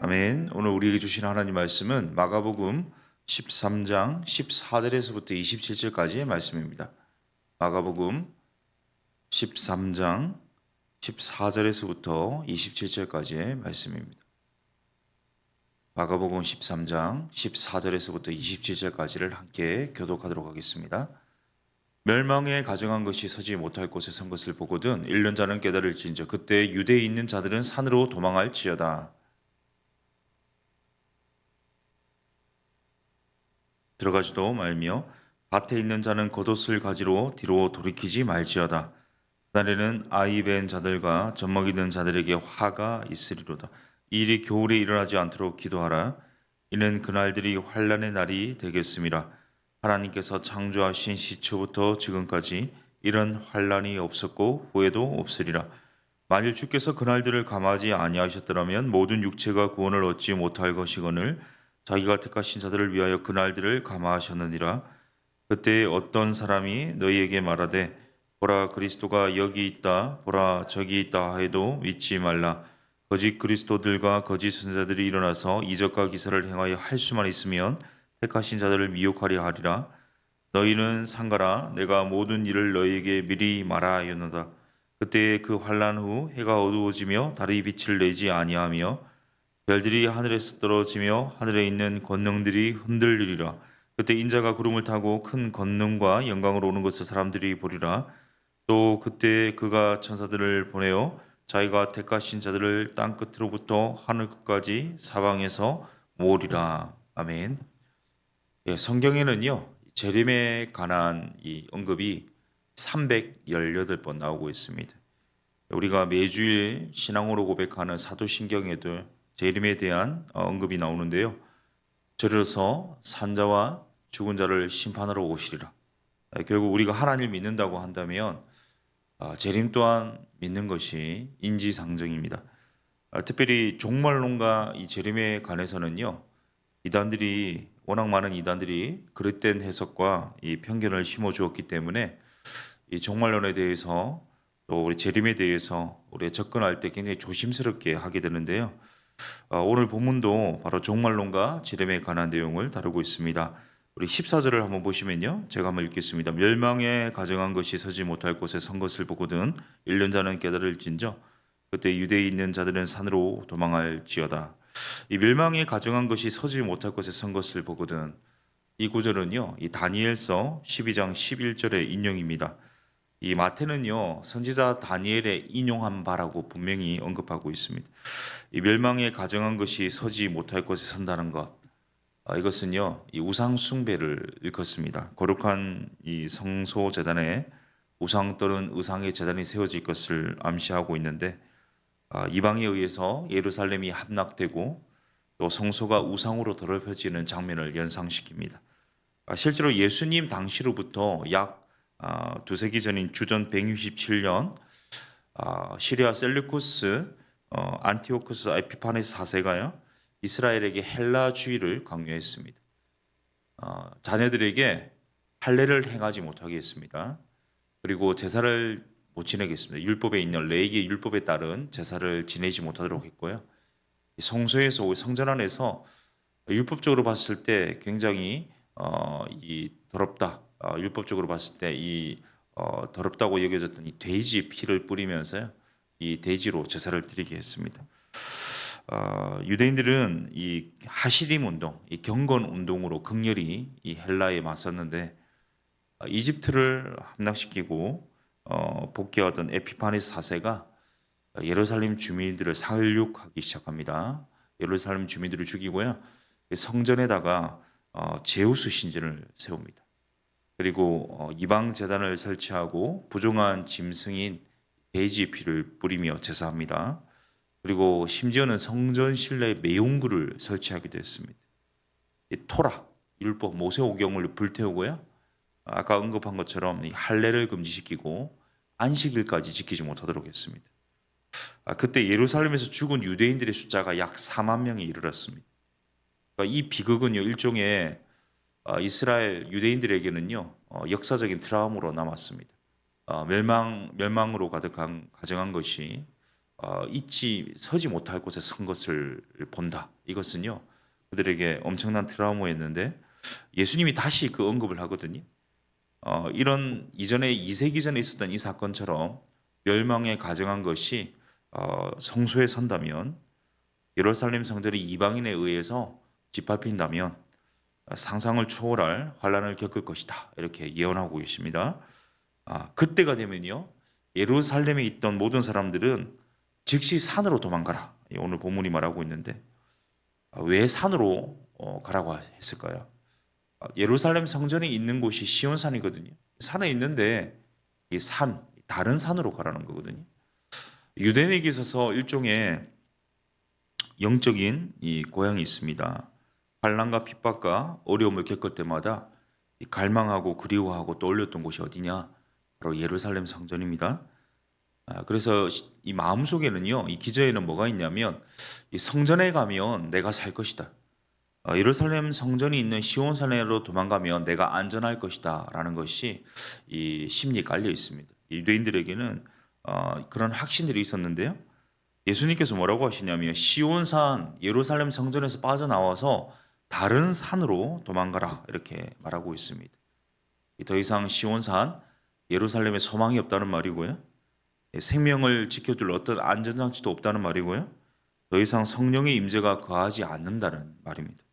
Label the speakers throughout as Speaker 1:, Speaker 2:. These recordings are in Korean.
Speaker 1: 아멘. 오늘 우리에게 주신 하나님 말씀은 마가복음 13장 14절에서부터 27절까지의 말씀입니다. 마가복음 13장 14절에서부터 27절까지의 말씀입니다. 마가복음 13장 14절에서부터 27절까지를 함께 교독하도록 하겠습니다. 멸망에 가정한 것이 서지 못할 곳에 선 것을 보거든 1년 자는 깨달을진저 그때 유대에 있는 자들은 산으로 도망할지어다. 들어가지도 말며 밭에 있는 자는 겉옷을 가지러 뒤로 돌이키지 말지어다. 그날에는 아이 벤 자들과 젖먹이는 자들에게 화가 있으리로다. 이 일이 겨울에 일어나지 않도록 기도하라. 이는 그날들이 환란의 날이 되겠음이라. 하나님께서 창조하신 시초부터 지금까지 이런 환란이 없었고 후에도 없으리라. 만일 주께서 그날들을 감하지 아니하셨더라면 모든 육체가 구원을 얻지 못할 것이거늘 자기가 택하신 자들을 위하여 그날들을 감하하셨느니라. 그때 어떤 사람이 너희에게 말하되 보라 그리스도가 여기 있다 보라 저기 있다 하여도 믿지 말라. 거짓 그리스도들과 거짓 선자들이 일어나서 이적과 기사를 행하여 할 수만 있으면 택하신 자들을 미혹하려 하리라. 너희는 상가라 내가 모든 일을 너희에게 미리 말하였노라. 그때 그 환란 후 해가 어두워지며 달이 빛을 내지 아니하며 별들이 하늘에서 떨어지며 하늘에 있는 권능들이 흔들리리라. 그때 인자가 구름을 타고 큰 권능과 영광으로 오는 것을 사람들이 보리라. 또 그때 그가 천사들을 보내어 자기가 택하신 자들을 땅 끝으로부터 하늘 끝까지 사방에서 모으리라. 아멘. 예, 성경에는요 재림에 관한 이 언급이 318번 나오고 있습니다. 우리가 매주일 신앙으로 고백하는 사도신경에도 재림에 대한 언급이 나오는데요. 저려서 산자와 죽은 자를 심판하러 오시리라. 결국 우리가 하나님을 믿는다고 한다면 재림 또한 믿는 것이 인지상정입니다. 특별히 종말론과 이 재림에 관해서는요. 이단들이 워낙 많은 이단들이 그릇된 해석과 이 편견을 심어 주었기 때문에 이 종말론에 대해서 또 우리 재림에 대해서 우리가 접근할 때 굉장히 조심스럽게 하게 되는데요. 오늘 본문도 바로 종말론과 재림에 관한 내용을 다루고 있습니다. 우리 14절을 한번 보시면요. 제가 한번 읽겠습니다. 멸망에 가정한 것이 서지 못할 곳에 선 것을 보거든 1년 자는 깨달을진저 그때 유대에 있는 자들은 산으로 도망할지어다. 이 멸망에 가정한 것이 서지 못할 곳에 선 것을 보거든 이 구절은요. 이 다니엘서 12장 11절의 인용입니다. 이 마태는요 선지자 다니엘의 인용한 바라고 분명히 언급하고 있습니다. 이 멸망에 가정한 것이 서지 못할 곳에 선다는 것, 이것은요 이 우상 숭배를 일컫습니다. 거룩한 이 성소 제단에 우상 또는 의상의 제단이 세워질 것을 암시하고 있는데 이방에 의해서 예루살렘이 함락되고 또 성소가 우상으로 더럽혀지는 장면을 연상시킵니다. 실제로 예수님 당시로부터 약 두세기 전인 주전 167년 시리아 셀루쿠스 안티오쿠스 에피파네스 4세가요 이스라엘에게 헬라주의를 강요했습니다. 자녀들에게 할례를 행하지 못하게 했습니다. 그리고 제사를 못 지내게 했습니다. 율법에 있는 레위기 율법에 따른 제사를 지내지 못하도록 했고요. 성소에서 성전 안에서 율법적으로 봤을 때 굉장히 이 더럽다. 율법적으로 봤을 때 이 더럽다고 여겨졌던 이 돼지 피를 뿌리면서요. 이 돼지로 제사를 드리게 했습니다. 유대인들은 이 하시림 운동, 이 경건 운동으로 극렬히 이 헬라에 맞섰는데 이집트를 함락시키고 복귀하던 에피파네스 4세가 예루살렘 주민들을 살육하기 시작합니다. 예루살렘 주민들을 죽이고요. 성전에다가 제우스 신전을 세웁니다. 그리고 이방 제단을 설치하고 부정한 짐승인 돼지 피를 뿌리며 제사합니다. 그리고 심지어는 성전 실내에 매용구를 설치하기도 했습니다. 이 토라 율법 모세오경을 불태우고요. 아까 언급한 것처럼 이 할례를 금지시키고 안식일까지 지키지 못하도록 했습니다. 그때 예루살렘에서 죽은 유대인들의 숫자가 약 4만 명에 이르렀습니다. 그러니까 이 비극은요 일종의 이스라엘 유대인들에게는요 역사적인 트라우마로 남았습니다. 멸망으로 가정한 것이 있지 서지 못할 곳에 선 것을 본다. 이것은요 그들에게 엄청난 트라우마였는데 예수님이 다시 그 언급을 하거든요. 이런 이전에 2세기 전에 있었던 이 사건처럼 멸망에 가정한 것이 성소에 선다면 예루살렘 성전이 이방인에 의해서 짓밟힌다면 상상을 초월할 환란을 겪을 것이다. 이렇게 예언하고 계십니다. 그때가 되면요. 예루살렘에 있던 모든 사람들은 즉시 산으로 도망가라. 오늘 본문이 말하고 있는데 왜 산으로 가라고 했을까요? 예루살렘 성전이 있는 곳이 시온산이거든요. 산에 있는데 이 산, 다른 산으로 가라는 거거든요. 유대인에게 있어서 일종의 영적인 이 고향이 있습니다. 환난과 핍박과 어려움을 겪을 때마다 갈망하고 그리워하고 떠올렸던 곳이 어디냐? 바로 예루살렘 성전입니다. 그래서 이 마음속에는요, 이 기저에는 뭐가 있냐면 이 성전에 가면 내가 살 것이다. 예루살렘 성전이 있는 시온산으로 도망가면 내가 안전할 것이다라는 것이 이 심리에 깔려 있습니다. 유대인들에게는 그런 확신들이 있었는데요. 예수님께서 뭐라고 하시냐면 시온산 예루살렘 성전에서 빠져나와서 다른 산으로 도망가라 이렇게 말하고 있습니다. 더 이상 시온산 예루살렘에 소망이 없다는 말이고요. 생명을 지켜줄 어떤 안전장치도 없다는 말이고요. 더 이상 성령의 임재가 거하지 않는다는 말입니다.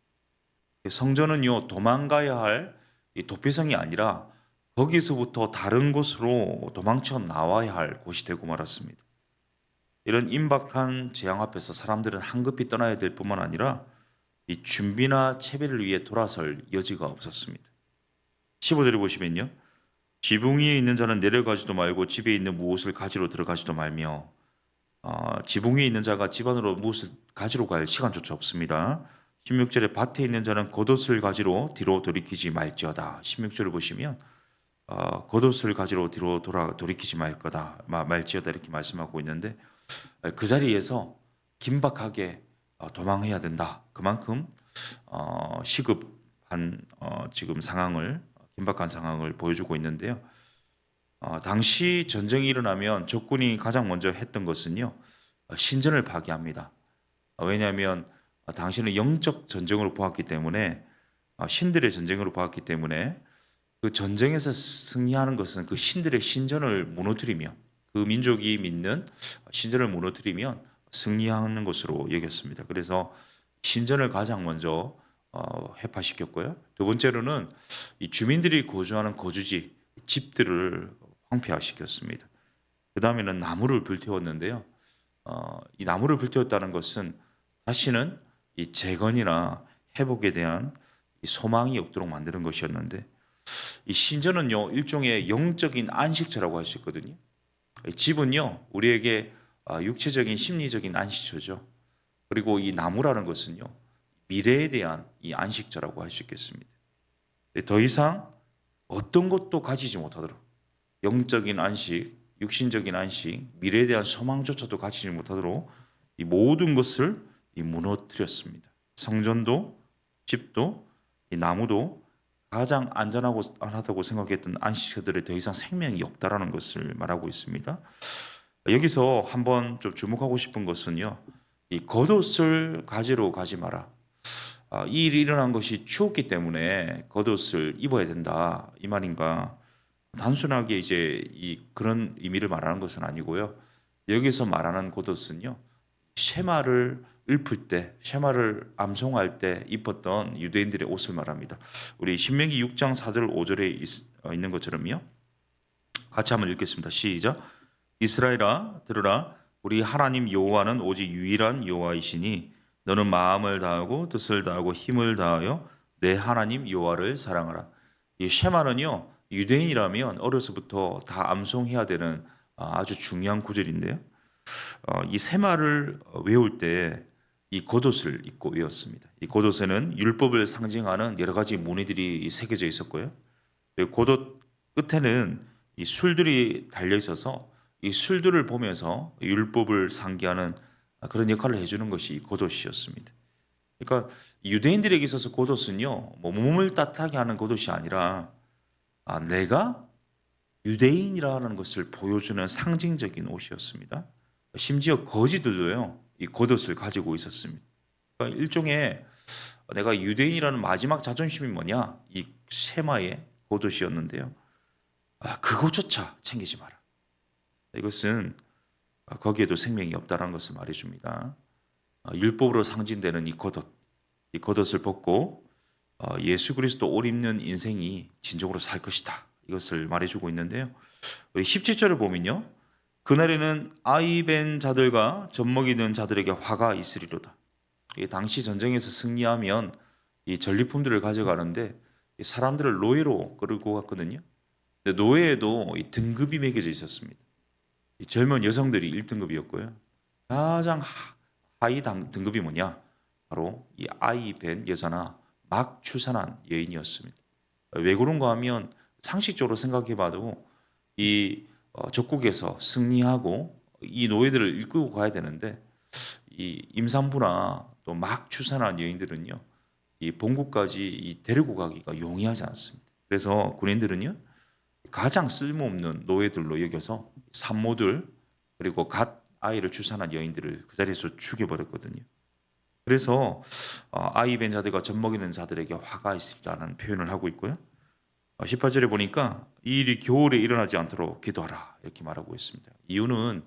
Speaker 1: 성전은요 도망가야 할 도피성이 아니라 거기서부터 다른 곳으로 도망쳐 나와야 할 곳이 되고 말았습니다. 이런 임박한 재앙 앞에서 사람들은 한급히 떠나야 될 뿐만 아니라 이 준비나 채비를 위해 돌아설 여지가 없었습니다. 15절에 보시면요. 지붕 위에 있는 자는 내려가지도 말고 집에 있는 무엇을 가지러 들어가지도 말며 지붕 위에 있는 자가 집 안으로 무엇을 가지러 갈 시간조차 없습니다. 16절에 밭에 있는 자는 겉옷을 가지러 뒤로 돌이키지 말지어다. 16절을 보시면 겉옷을 가지러 뒤로 돌이키지 말지어다 이렇게 말씀하고 있는데 그 자리에서 긴박하게 도망해야 된다. 그만큼 시급한 지금 상황을 긴박한 상황을 보여주고 있는데요. 당시 전쟁이 일어나면 적군이 가장 먼저 했던 것은요 신전을 파괴합니다. 왜냐하면 당시는 영적 전쟁으로 보았기 때문에 신들의 전쟁으로 보았기 때문에 그 전쟁에서 승리하는 것은 그 신들의 신전을 무너뜨리며 그 민족이 믿는 신전을 무너뜨리면 승리하는 것으로 여겼습니다. 그래서 신전을 가장 먼저 해파시켰고요. 두 번째로는 이 주민들이 거주하는 거주지 집들을 황폐화시켰습니다. 그 다음에는 나무를 불태웠는데요. 이 나무를 불태웠다는 것은 다시는 이 재건이나 회복에 대한 소망이 없도록 만드는 것이었는데 이 신전은요 일종의 영적인 안식처라고 할 수 있거든요. 집은요 우리에게 육체적인 심리적인 안식처죠. 그리고 이 나무라는 것은요 미래에 대한 이 안식처라고 할 수 있겠습니다. 더 이상 어떤 것도 가지지 못하도록 영적인 안식, 육신적인 안식, 미래에 대한 소망조차도 가지지 못하도록 이 모든 것을 무너뜨렸습니다. 성전도, 집도, 이 나무도 가장 안전하다고 생각했던 안식처들에 더 이상 생명이 없다라는 것을 말하고 있습니다. 여기서 한번 좀 주목하고 싶은 것은요, 이 겉옷을 가지러 가지 마라. 이 일이 일어난 것이 추웠기 때문에 겉옷을 입어야 된다 이 말인가? 단순하게 이제 그런 의미를 말하는 것은 아니고요. 여기서 말하는 겉옷은요, 쉐마를 읊을 때, 쉐마를 암송할 때 입었던 유대인들의 옷을 말합니다. 우리 신명기 6장 4절 5절에 있는 것처럼요. 같이 한번 읽겠습니다. 시작. 이스라엘아 들으라, 우리 하나님 여호와는 오직 유일한 여호와이시니 너는 마음을 다하고 뜻을 다하고 힘을 다하여 내 하나님 여호와를 사랑하라. 이 쉐마는요 유대인이라면 어려서부터 다 암송해야 되는 아주 중요한 구절인데요. 이 세마를 외울 때 이 겉옷을 입고 외웠습니다. 이 겉옷에는 율법을 상징하는 여러 가지 무늬들이 새겨져 있었고요. 겉옷 끝에는 이 술들이 달려 있어서 이 술들을 보면서 율법을 상기하는 그런 역할을 해주는 것이 겉옷이었습니다. 그러니까 유대인들에게 있어서 겉옷은요, 뭐 몸을 따뜻하게 하는 겉옷이 아니라 내가 유대인이라는 것을 보여주는 상징적인 옷이었습니다. 심지어 거지들도요, 이 겉옷을 가지고 있었습니다. 그러니까 일종의 내가 유대인이라는 마지막 자존심이 뭐냐? 이 세마의 겉옷이었는데요. 그것조차 챙기지 마라. 이것은 거기에도 생명이 없다는 것을 말해줍니다. 율법으로 상징되는 이 겉옷을 벗고 예수 그리스도 옷 입는 인생이 진정으로 살 것이다. 이것을 말해주고 있는데요. 우리 17절을 보면요. 그날에는 아이 벤 자들과 젖먹이는 자들에게 화가 있으리로다. 이 당시 전쟁에서 승리하면 이 전리품들을 가져가는데 이 사람들을 노예로 끌고 갔거든요. 근데 노예에도 이 등급이 매겨져 있었습니다. 이 젊은 여성들이 1등급이었고요. 가장 하위 등급이 뭐냐? 바로 이 아이 벤 여자나 막 출산한 여인이었습니다. 왜 그런가 하면 상식적으로 생각해봐도 이 적국에서 승리하고 이 노예들을 이끌고 가야 되는데 이 임산부나 또 막 출산한 여인들은요, 이 본국까지 이 데리고 가기가 용이하지 않습니다. 그래서 군인들은요, 가장 쓸모없는 노예들로 여겨서 산모들 그리고 갓 아이를 출산한 여인들을 그 자리에서 죽여버렸거든요. 그래서 아이 벤 자들과 젖먹이는 자들에게 화가 있으리라는 표현을 하고 있고요. 18절에 보니까 이 일이 겨울에 일어나지 않도록 기도하라 이렇게 말하고 있습니다. 이유는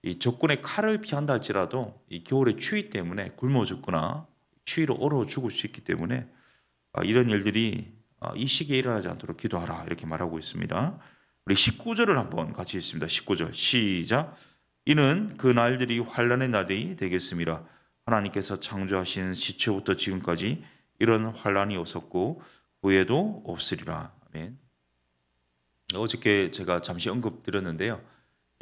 Speaker 1: 이 적군의 칼을 피한다 할지라도 이 겨울의 추위 때문에 굶어 죽거나 추위로 얼어 죽을 수 있기 때문에 이런 일들이 이 시기에 일어나지 않도록 기도하라 이렇게 말하고 있습니다. 우리 19절을 한번 같이 읽습니다. 19절 시작. 이는 그 날들이 환란의 날이 되겠습니다. 하나님께서 창조하신 시초부터 지금까지 이런 환란이 없었고 후에도 없으리라. 아멘. 어저께 제가 잠시 언급드렸는데요.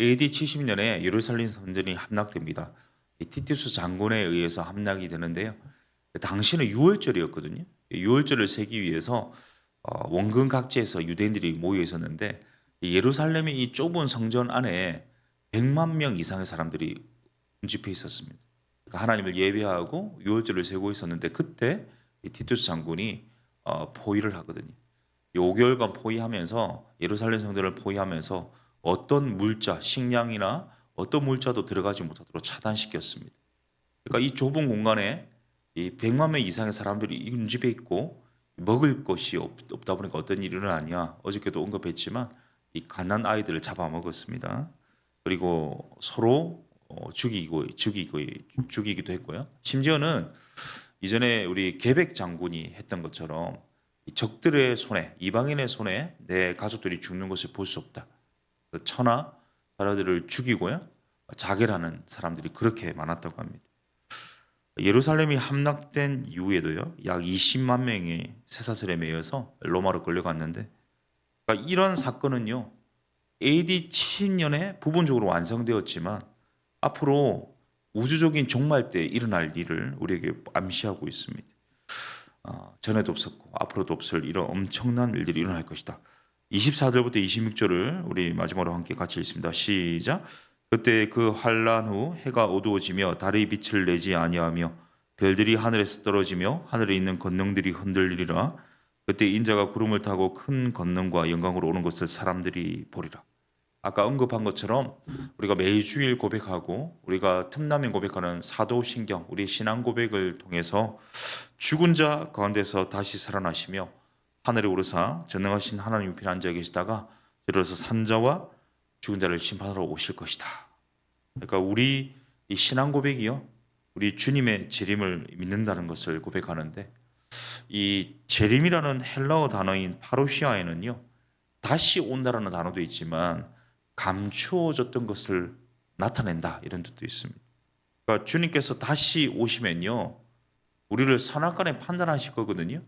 Speaker 1: AD 70년에 예루살렘 성전이 함락됩니다. 티투스 장군에 의해서 함락이 되는데요. 당시는 6월절이었거든요. 6월절을 세기 위해서 원근 각지에서 유대인들이 모여 있었는데 예루살렘의 이 좁은 성전 안에 100만 명 이상의 사람들이 운집해 있었습니다. 그러니까 하나님을 예배하고 6월절을 세고 있었는데 그때 이 티투스 장군이 포위를 하거든요. 5개월간 포위하면서 예루살렘 성전을 포위하면서 어떤 물자, 식량이나 어떤 물자도 들어가지 못하도록 차단시켰습니다. 그러니까 이 좁은 공간에 이 100만 명 이상의 사람들이 운집해 있고 먹을 것이 없다 보니까 어떤 일이 일어나냐? 어저께도 언급했지만 이 갓난 아이들을 잡아먹었습니다. 그리고 서로 죽이기도 했고요. 심지어는 이전에 우리 계백 장군이 했던 것처럼 이 적들의 손에 이방인의 손에 내 가족들이 죽는 것을 볼 수 없다. 처나 자녀들을 죽이고요. 자결하는 사람들이 그렇게 많았다고 합니다. 예루살렘이 함락된 이후에도요. 약 20만 명이 쇠사슬에 매여서 로마로 끌려갔는데 그러니까 이런 사건은요. AD 70년에 부분적으로 완성되었지만 앞으로 우주적인 종말 때 일어날 일을 우리에게 암시하고 있습니다. 전에도 없었고 앞으로도 없을 이런 엄청난 일들이 일어날 것이다. 24절부터 26절을 우리 마지막으로 함께 같이 읽습니다. 시작. 그때 그 환란 후 해가 어두워지며 달의 빛을 내지 아니하며 별들이 하늘에서 떨어지며 하늘에 있는 권능들이 흔들리리라. 그때 인자가 구름을 타고 큰 권능과 영광으로 오는 것을 사람들이 보리라. 아까 언급한 것처럼 우리가 매주일 고백하고 우리가 틈나면 고백하는 사도신경 우리 신앙 고백을 통해서 죽은 자 가운데서 다시 살아나시며 하늘에 오르사 전능하신 하나님 옆에 앉아 계시다가 들어서 산자와 죽은 자를 심판하러 오실 것이다. 그러니까 우리 이 신앙 고백이요, 우리 주님의 재림을 믿는다는 것을 고백하는데 이 재림이라는 헬라어 단어인 파루시아에는요 다시 온다라는 단어도 있지만 감추어졌던 것을 나타낸다 이런 뜻도 있습니다. 그러니까 주님께서 다시 오시면요 우리를 선악간에 판단하실 거거든요.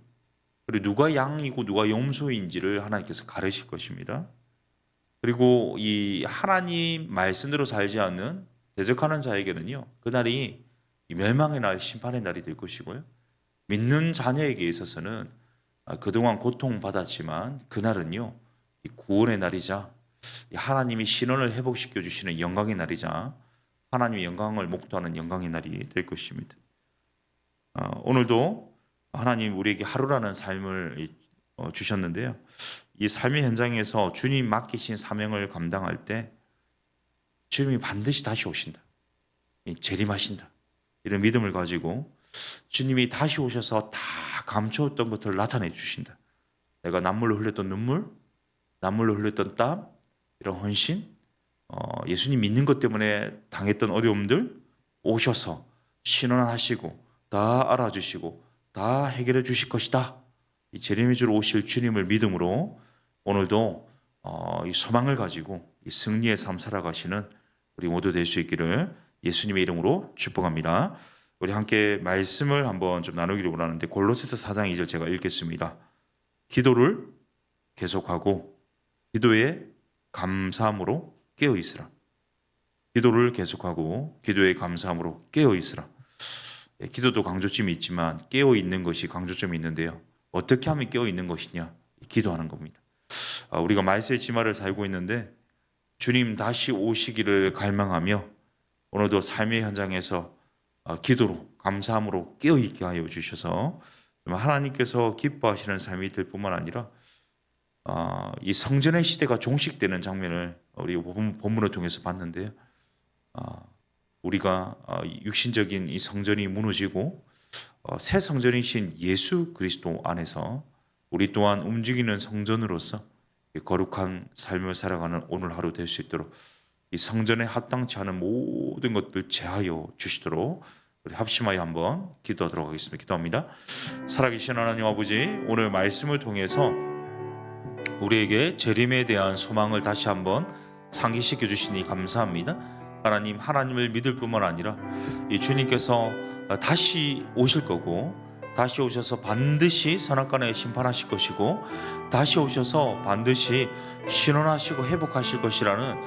Speaker 1: 그리고 누가 양이고 누가 염소인지를 하나님께서 가르칠 것입니다. 그리고 이 하나님 말씀대로 살지 않는 대적하는 자에게는요 그날이 멸망의 날, 심판의 날이 될 것이고요. 믿는 자녀에게 있어서는 그동안 고통받았지만 그날은요 이 구원의 날이자 하나님이 신원을 회복시켜 주시는 영광의 날이자 하나님의 영광을 목도하는 영광의 날이 될 것입니다. 오늘도 하나님 우리에게 하루라는 삶을 주셨는데요. 이 삶의 현장에서 주님 맡기신 사명을 감당할 때 주님이 반드시 다시 오신다. 재림하신다. 이런 믿음을 가지고 주님이 다시 오셔서 다 감춰왔던 것들을 나타내 주신다. 내가 남물로 흘렸던 눈물, 남물로 흘렸던 땀, 이런 헌신, 예수님 믿는 것 때문에 당했던 어려움들 오셔서 신원하시고 다 알아주시고 다 해결해 주실 것이다. 이 재림의 주로 오실 주님을 믿음으로 오늘도 이 소망을 가지고 이 승리의 삶 살아가시는 우리 모두 될 수 있기를 예수님의 이름으로 축복합니다. 우리 함께 말씀을 한번 좀 나누기를 원하는데 골로새서 4장 2절 제가 읽겠습니다. 기도를 계속하고 기도에 감사함으로 깨어 있으라. 기도를 계속하고 기도에 감사함으로 깨어 있으라. 기도도 강조점이 있지만 깨어 있는 것이 강조점이 있는데요. 어떻게 하면 깨어 있는 것이냐? 기도하는 겁니다. 우리가 말세의 지마를 살고 있는데 주님 다시 오시기를 갈망하며 오늘도 삶의 현장에서 기도로 감사함으로 깨어 있게 하여 주셔서 하나님께서 기뻐하시는 삶이 될 뿐만 아니라 이 성전의 시대가 종식되는 장면을 우리 본문을 통해서 봤는데요. 우리가 육신적인 이 성전이 무너지고 새 성전이신 예수 그리스도 안에서 우리 또한 움직이는 성전으로서 거룩한 삶을 살아가는 오늘 하루 될 수 있도록 이 성전에 합당치 않은 모든 것들 제하여 주시도록 우리 합심하여 한번 기도하도록 하겠습니다. 기도합니다. 살아계신 하나님 아버지, 오늘 말씀을 통해서 우리에게 재림에 대한 소망을 다시 한번 상기시켜 주시니 감사합니다. 하나님, 하나님을 믿을 뿐만 아니라 이 주님께서 다시 오실 거고 다시 오셔서 반드시 선악간에 심판하실 것이고 다시 오셔서 반드시 신원하시고 회복하실 것이라는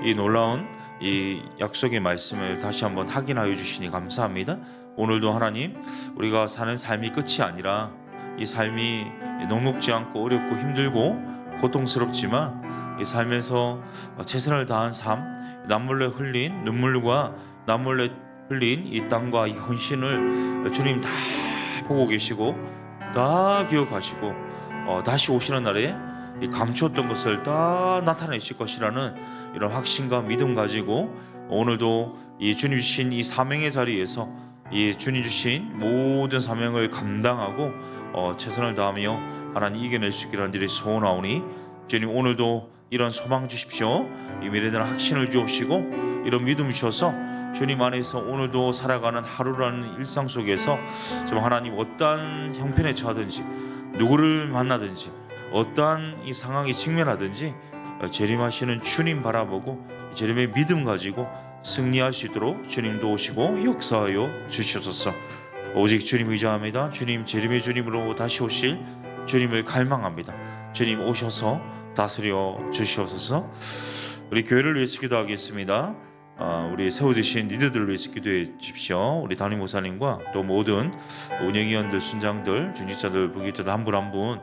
Speaker 1: 이 놀라운 이 약속의 말씀을 다시 한번 확인하여 주시니 감사합니다. 오늘도 하나님, 우리가 사는 삶이 끝이 아니라 이 삶이 녹록지 않고 어렵고 힘들고 고통스럽지만 이 삶에서 최선을 다한 삶, 남몰래 흘린 눈물과 남몰래 흘린 이 땅과 이 헌신을 주님 다 보고 계시고 다 기억하시고 다시 오시는 날에 이 감추었던 것을 다 나타내실 것이라는 이런 확신과 믿음 가지고 오늘도 이 주님 주신 이 사명의 자리에서 이 주님 주신 모든 사명을 감당하고 최선을 다하며 하나님 이겨낼 수 있기를 간절히 소원하오니 주님 오늘도 이런 소망 주십시오. 이 미래에 대한 확신을 주옵시고 이런 믿음 주셔서 주님 안에서 오늘도 살아가는 하루라는 일상 속에서 정말 하나님 어떠한 형편에 처하든지 누구를 만나든지 어떠한 이 상황에 직면하든지 재림하시는 주님 바라보고 재림의 믿음 가지고 승리할 수 있도록 주님 도우시고 역사하여 주시옵소서. 오직 주님 의지합니다. 주님 재림의 주님으로 다시 오실 주님을 갈망합니다. 주님 오셔서 다스려 주시옵소서. 우리 교회를 위해서 기도하겠습니다. 우리 세워주신 리더들을 위해서 기도해 주십시오. 우리 담임 목사님과 또 모든 운영위원들, 순장들, 중직자들, 부기자들 한 분 한 분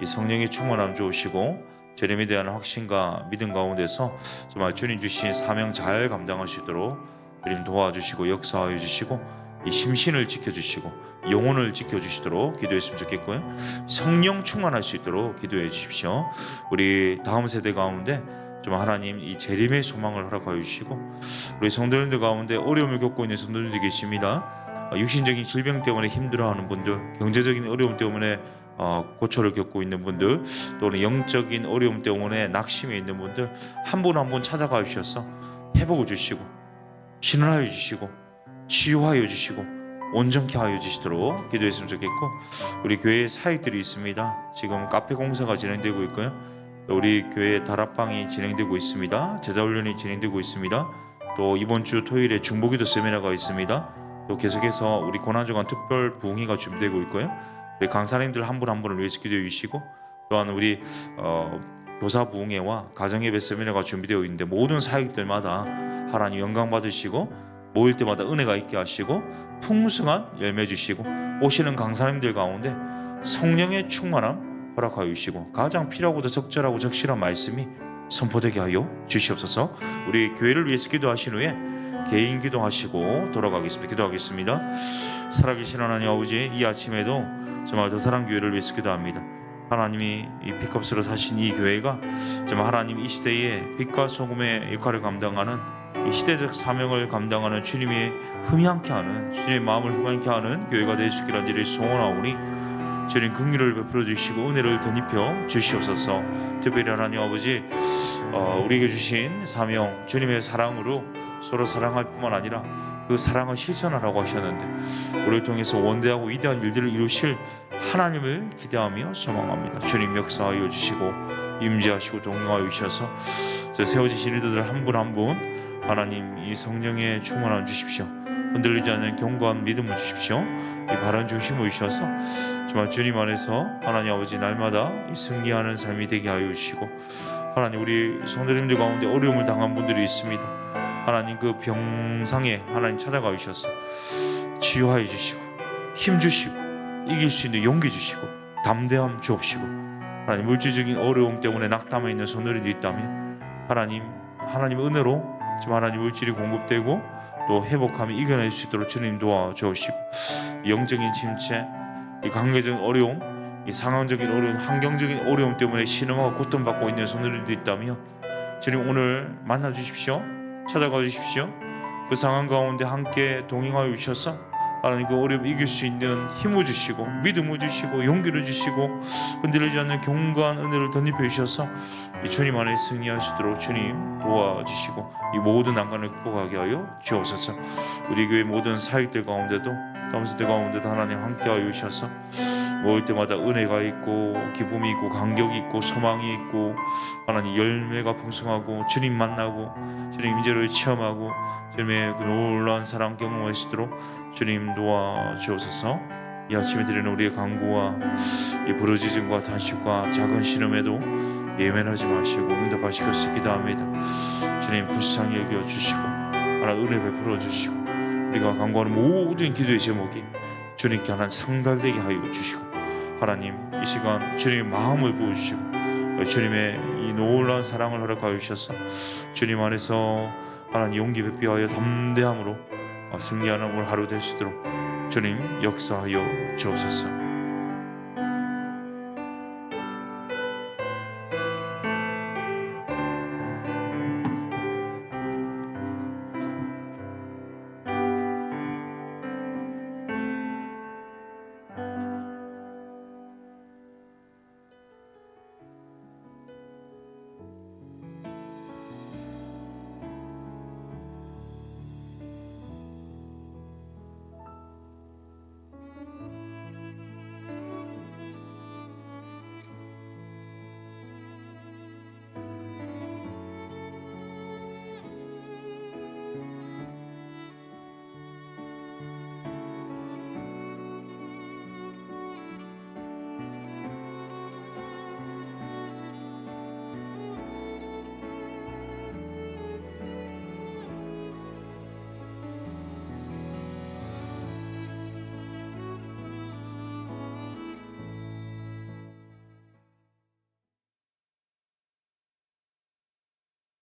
Speaker 1: 이 성령의 충만함 주시고 재림에 대한 확신과 믿음 가운데서 정말 주님 주신 사명 잘 감당할 수 있도록 주님 도와주시고 역사하여 주시고 이 심신을 지켜주시고 영혼을 지켜주시도록 기도했으면 좋겠고요. 성령 충만할 수 있도록 기도해 주십시오. 우리 다음 세대 가운데 좀 하나님 이 재림의 소망을 허락하여 주시고 우리 성도님들 가운데 어려움을 겪고 있는 성도님들이 계십니다. 육신적인 질병 때문에 힘들어하는 분들, 경제적인 어려움 때문에 고초를 겪고 있는 분들, 또는 영적인 어려움 때문에 낙심해 있는 분들 한 분 한 분 찾아가 주셔서 회복을 주시고 신원하여 주시고 치유하여 주시고 온전케 하여 주시도록 기도했으면 좋겠고 우리 교회에 사역들이 있습니다. 지금 카페 공사가 진행되고 있고요. 우리 교회 다락방이 진행되고 있습니다. 제자훈련이 진행되고 있습니다. 또 이번 주 토요일에 중보기도 세미나가 있습니다. 또 계속해서 우리 고난주간 특별 부흥회가 준비되고 있고요. 우리 강사님들 한 분 한 분을 위해서 기도해 주시고 또한 우리 교사 부흥회와 가정예배 세미나가 준비되어 있는데 모든 사역들마다 하나님 영광 받으시고 모일 때마다 은혜가 있게 하시고 풍성한 열매 주시고 오시는 강사님들 가운데 성령의 충만함 허락하여 주시고 가장 필요하고도 적절하고 적실한 말씀이 선포되게 하여 주시옵소서. 우리 교회를 위해서 기도하신 후에 개인 기도하시고 돌아가겠습니다. 기도하겠습니다. 살아계신 하나님 아버지, 이 아침에도 정말 더 사랑 교회를 위해서 기도합니다. 하나님이 이 픽업스로 사신 이 교회가 정말 하나님 이 시대에 빛과 소금의 역할을 감당하는 이 시대적 사명을 감당하는 주님의 흠양케 하는, 주님의 마음을 흠양케 하는 교회가 될 수 있기를 간절히 소원하오니 주님 긍휼을 베풀어 주시고 은혜를 덧입혀 주시옵소서. 특별히 하나님 아버지, 우리에게 주신 사명, 주님의 사랑으로 서로 사랑할 뿐만 아니라 그 사랑을 실천하라고 하셨는데, 우리를 통해서 원대하고 위대한 일들을 이루실 하나님을 기대하며 소망합니다. 주님 역사하여 주시고 임재하시고 동행하여 주셔서 세워지신 이들을 한 분 한 분 하나님 이 성령의 충만함 주십시오. 흔들리지 않는 견고한 믿음을 주십시오. 이 바른 중심을 주셔서 정말 주님 안에서 하나님 아버지 날마다 이 승리하는 삶이 되게 하여 주시고, 하나님 우리 성도님들 가운데 어려움을 당한 분들이 있습니다. 하나님 그 병상에 하나님 찾아가 주셔서 치유하여 주시고 힘 주시고 이길 수 있는 용기 주시고 담대함 주옵시고, 하나님 물질적인 어려움 때문에 낙담해 있는 성도들이 있다면 하나님 은혜로 지금 하나님 물질이 공급되고 또 회복하며 이겨낼 수 있도록 주님 도와주시고, 영적인 침체, 이 관계적인 어려움, 이 상황적인 어려움, 환경적인 어려움 때문에 신음하고 고통받고 있는 성도들이 있다면 주님 오늘 만나 주십시오. 찾아가 주십시오. 그 상황 가운데 함께 동행하여 주셔서 하나님 그 어려움 이길 수 있는 힘을 주시고 믿음을 주시고 용기를 주시고 흔들리지 않는 견고한 은혜를 덧입혀 주셔서 이 주님 안에 승리할 수 있도록 주님 도와주시고 이 모든 난관을 극복하게 하여 주옵소서. 우리 교회 모든 사역들 가운데도 담수들 가운데도 하나님 함께하여 주셔서 모일 때마다 은혜가 있고 기쁨이 있고 감격이 있고 소망이 있고 하나님 열매가 풍성하고 주님 만나고 주님 임재를 체험하고 주님의 그 놀라운 사랑 경험할 수 있도록 주님 도와주옵소서. 이 아침에 드리는 우리의 간구와 이 부르짖음과 단식과 작은 신음에도 예면하지 마시고 응답하실 것을 기도합니다. 주님 불쌍히 여겨주시고 하나님 은혜 베풀어 주시고 우리가 간구하는 모든 기도의 제목이 주님께 하나님 상달되게 하여 주시고, 하나님 이 시간 주님의 마음을 보여주시고 주님의 이 놀라운 사랑을 허락하여 주셔서 주님 안에서 하나님 용기 베피하여 담대함으로 승리하는 오늘 하루 될 수 있도록 주님 역사하여 주옵소서.